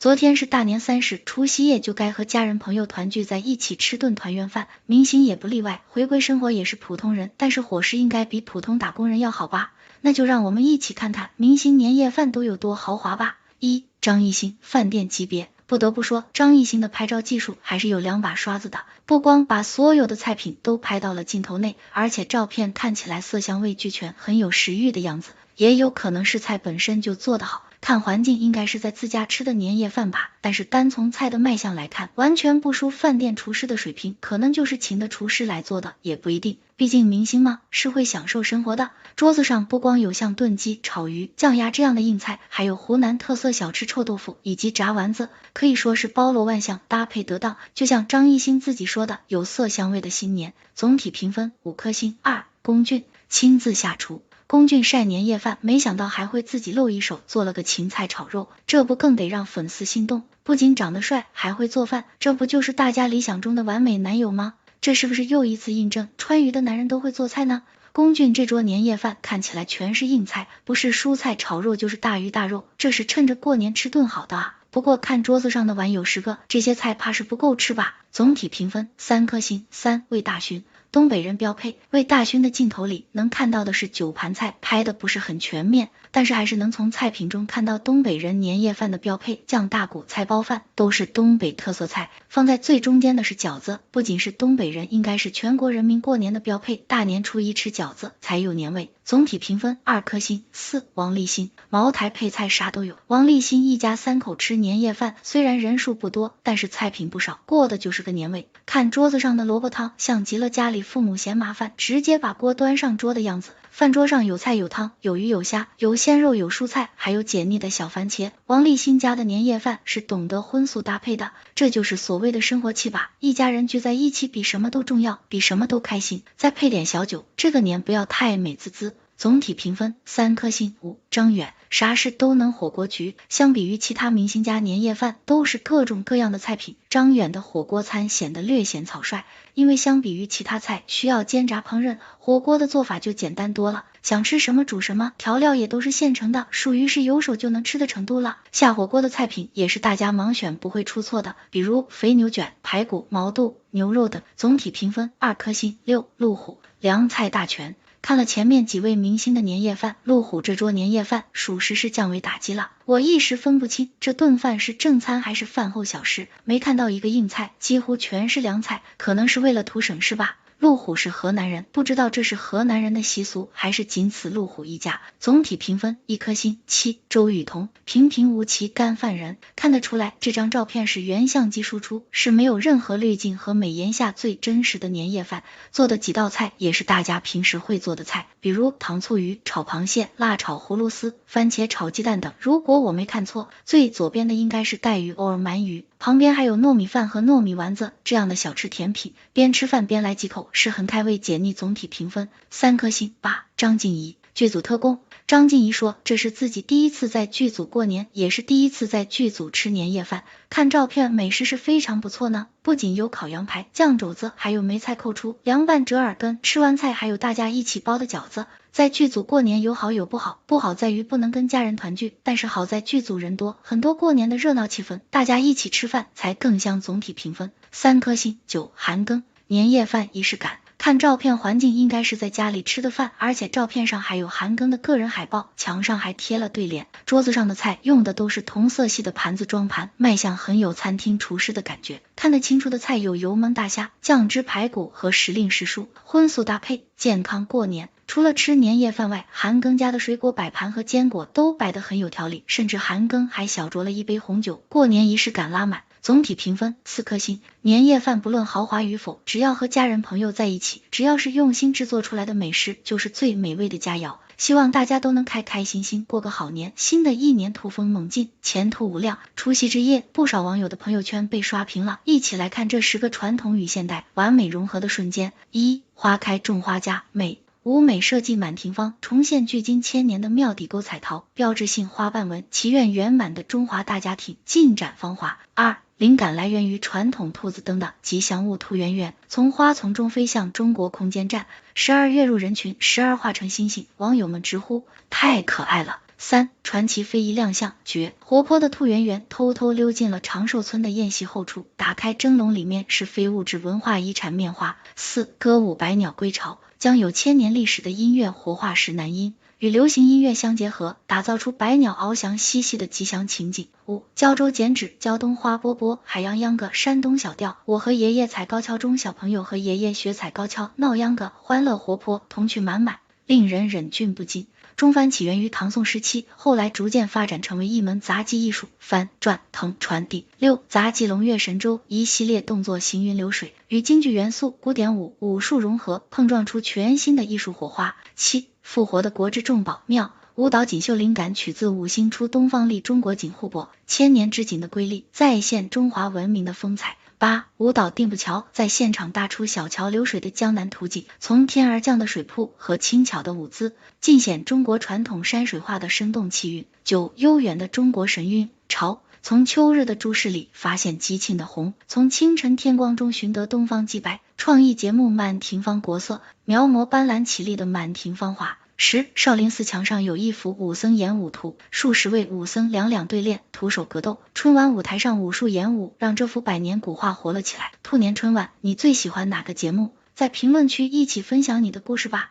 昨天是大年30，除夕夜就该和家人朋友团聚在一起吃顿团圆饭，明星也不例外，回归生活也是普通人，但是伙食应该比普通打工人要好吧？那就让我们一起看看明星年夜饭都有多豪华吧。1. 张艺兴，饭店级别。不得不说，张艺兴的拍照技术还是有2把刷子的，不光把所有的菜品都拍到了镜头内，而且照片看起来色香味俱全，很有食欲的样子，也有可能是菜本身就做得好。看环境应该是在自家吃的年夜饭吧，但是单从菜的卖相来看，完全不输饭店厨师的水平，可能就是请的厨师来做的，也不一定，毕竟明星嘛，是会享受生活的。桌子上不光有像炖鸡、炒鱼、酱鸭这样的硬菜，还有湖南特色小吃臭豆腐以及炸丸子，可以说是包罗万象，搭配得当。就像张艺兴自己说的，有色香味的新年。总体评分5颗星。2. 龚俊，亲自下厨。龚俊晒年夜饭，没想到还会自己露一手，做了个芹菜炒肉，这不更得让粉丝心动？不仅长得帅，还会做饭，这不就是大家理想中的完美男友吗？这是不是又一次印证川渝的男人都会做菜呢？龚俊这桌年夜饭看起来全是硬菜，不是蔬菜炒肉就是大鱼大肉，这是趁着过年吃顿好的啊！不过看桌子上的碗有10个，这些菜怕是不够吃吧？总体评分3颗星。3. 魏大勋，东北人标配。魏大勋的镜头里能看到的是9盘菜，拍的不是很全面，但是还是能从菜品中看到东北人年夜饭的标配，酱大骨、菜包饭都是东北特色菜，放在最中间的是饺子，不仅是东北人，应该是全国人民过年的标配，大年初一吃饺子才有年味。总体评分2颗星。4. 王立新，茅台配菜啥都有。王立新一家3口吃年夜饭，虽然人数不多，但是菜品不少，过的就是个年味。看桌子上的萝卜汤，像极了家里父母嫌麻烦，直接把锅端上桌的样子。饭桌上有菜有汤，有鱼有虾，有鲜肉有蔬菜，还有解腻的小番茄。王立新家的年夜饭是懂得荤素搭配的，这就是所谓的生活气吧。一家人聚在一起比什么都重要，比什么都开心，再配点小酒，这个年不要太美滋滋。总体评分3颗星。5. 张远，啥事都能火锅局。相比于其他明星家年夜饭都是各种各样的菜品，张远的火锅餐显得略显草率，因为相比于其他菜需要煎炸烹饪，火锅的做法就简单多了，想吃什么煮什么，调料也都是现成的，属于是有手就能吃的程度了。下火锅的菜品也是大家盲选不会出错的，比如肥牛卷、排骨、毛肚、牛肉等。总体评分2颗星。6. 陆虎，凉菜大全。看了前面几位明星的年夜饭，陆虎这桌年夜饭属实是降维打击了，我一时分不清这顿饭是正餐还是饭后小食，没看到一个硬菜，几乎全是凉菜，可能是为了图省事吧。陆虎是河南人，不知道这是河南人的习俗，还是仅此陆虎一家。总体评分1颗星。7. 周雨彤，平平无奇干饭人。看得出来这张照片是原相机输出，是没有任何滤镜和美颜下最真实的年夜饭，做的几道菜也是大家平时会做的菜，比如糖醋鱼、炒螃蟹、辣炒葫芦丝、番茄炒鸡蛋等。如果我没看错，最左边的应该是带鱼偶尔鳗鱼，旁边还有糯米饭和糯米丸子这样的小吃甜品，边吃饭边来几口是很开胃解腻。总体评分3颗星。8. 张婧仪，剧组特工。张婧仪说这是自己第一次在剧组过年，也是第一次在剧组吃年夜饭，看照片美食是非常不错呢，不仅有烤羊排、酱肘子，还有梅菜扣出、凉拌折耳根，吃完菜还有大家一起包的饺子。在剧组过年有好有不好，不好在于不能跟家人团聚，但是好在剧组人多，很多过年的热闹气氛，大家一起吃饭才更香。总体评分3颗星。9. 韩庚，年夜饭仪式感。看照片环境应该是在家里吃的饭，而且照片上还有韩庚的个人海报，墙上还贴了对联，桌子上的菜用的都是同色系的盘子装盘，卖相很有餐厅厨师的感觉。看得清楚的菜有油焖大虾、酱汁排骨和时令时蔬，荤素搭配，健康过年。除了吃年夜饭外，韩庚家的水果摆盘和坚果都摆得很有条理，甚至韩庚还小酌了一杯红酒，过年仪式感拉满。总体评分4颗星。年夜饭不论豪华与否，只要和家人朋友在一起，只要是用心制作出来的美食，就是最美味的佳肴。希望大家都能开开心心过个好年，新的一年突飞猛进，前途无量。除夕之夜，不少网友的朋友圈被刷屏了，一起来看这10个传统与现代完美融合的瞬间。1. 花开种花家，美。舞美设计满庭芳，重现距今1000年的庙底沟彩陶，标志性花瓣纹，祈愿圆满的中华大家庭尽展芳华。2. 灵感来源于传统兔子灯的吉祥物兔圆圆，从花丛中飞向中国空间站，12跃入人群，12化成星星，网友们直呼太可爱了。3. 传奇非遗亮相，绝！活泼的兔圆圆偷偷溜进了长寿村的宴席后处，打开蒸笼，里面是非物质文化遗产面花。4. 歌舞百鸟归巢，将有千年历史的音乐活化石南音，与流行音乐相结合，打造出百鸟翱翔嬉戏的吉祥情景。5. 胶州剪纸，胶东花波波，海洋秧歌，山东小调。我和爷爷踩高跷中，小朋友和爷爷学踩高跷，闹秧歌，欢乐活泼，童趣满满，令人忍俊不禁。中翻起源于唐宋时期，后来逐渐发展成为一门杂技艺术，翻、转、腾、传递。6. 杂技龙跃神州，一系列动作行云流水，与京剧元素、古典舞、武术融合，碰撞出全新的艺术火花。7. 复活的国之重宝，妙舞蹈锦绣，灵感取自五星出东方力，中国锦护钵，千年织锦的瑰丽，再现中华文明的风采。8. 舞蹈定步桥，在现场搭出小桥流水的江南图景，从天而降的水瀑和轻巧的舞姿，尽显中国传统山水画的生动气韵。9. 悠远的中国神韵，潮，从秋日的注视里发现激沁的红，从清晨天光中寻得东方既白。创意节目满庭芳国色，描摹斑斓绮丽的满庭芳画。10. 少林寺墙上有一幅武僧演武图，数十位武僧两对练，徒手格斗。春晚舞台上武术演武，让这幅百年古画活了起来。兔年春晚，你最喜欢哪个节目？在评论区一起分享你的故事吧。